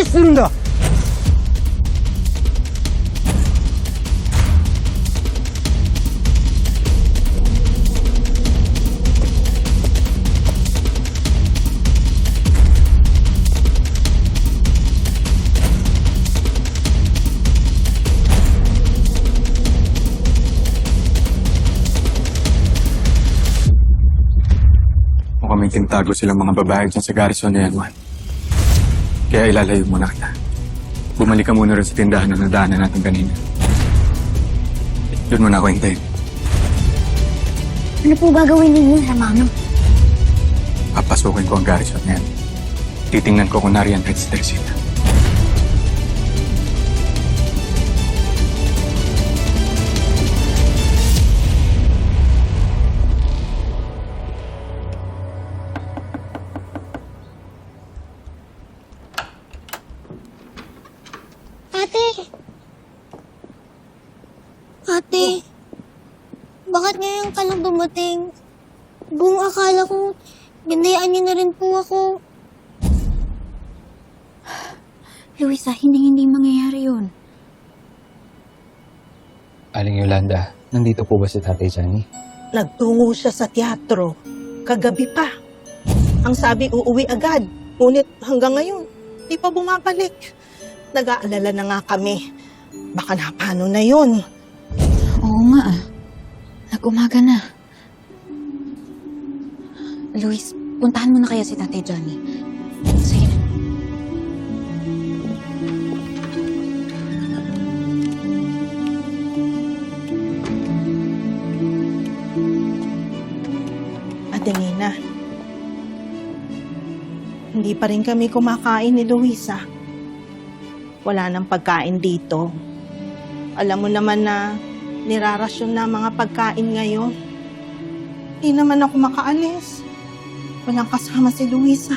何するんだ。 Mukhang may tintago silang mga babae dyan sa garrison na yan, Juan. Kaya ilalayo muna kita. Bumalik ka muna rin sa tindahan na nadaanan natin kanina. Doon muna ako hintayin. Ano po gagawin ninyo, Hermano? Papasukin ko ang garrison na yan. Titingnan ko kung nariyan kahit si Teresita. Ate, bakit ngayon ka lang dumating? Buong akala ko, binayaan niyo na rin po ako. Luisa, hindi mangyayari yun. Aling Yolanda, nandito po ba si Tatay Johnny? Nagtungo siya sa teatro. Kagabi pa. Ang sabi uuwi agad. Ngunit hanggang ngayon, di pa bumabalik. Nag-aalala na nga kami. Baka na paano na yun. Oo nga Nag-umaga na. Luis, puntahan mo na kaya si Tatay Johnny. Sige na. Ate Nina, hindi pa rin kami kumakain ni Luisa. Wala nang pagkain dito. Alam mo naman na nirarasyon na mga pagkain ngayon. Hindi naman ako makaalis. Walang kasama si Luisa.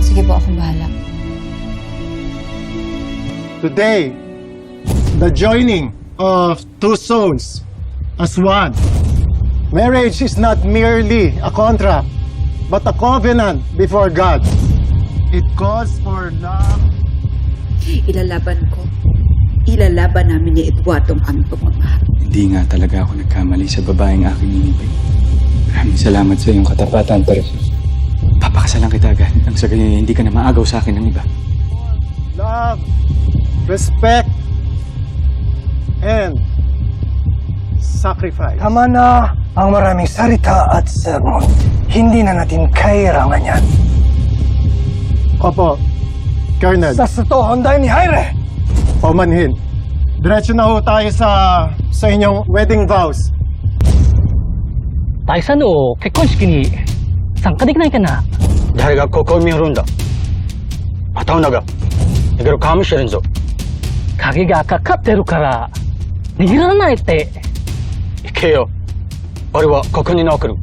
Sige po, akong bahala. Today, the joining of two souls as one. Marriage is not merely a contract, but a covenant before God. It calls for love. Ilalaban namin ni Eduardo ang aming pagmamahal. Hindi nga talaga ako nagkamali sa babaeng aking inibig. Maraming salamat sa iyong katapatan, Teresus. Papakasalan kita agad. Ang sa ganyan, hindi ka na maagaw sa akin ng iba. Love, respect, and sacrifice. Tama na ang maraming salita at sermon. Hindi na natin kailangan yan. Opo, Colonel. Sa totoong dahil ni Jaire. Paumanhin. Diretso na ho tayo sa inyong wedding vows. 大佐の結婚式に参加できないかな。誰がここを見張るんだ。片女が逃げるかもしれんぞ。鍵がかかってるから逃げられないって。行けよ。俺はここに残る。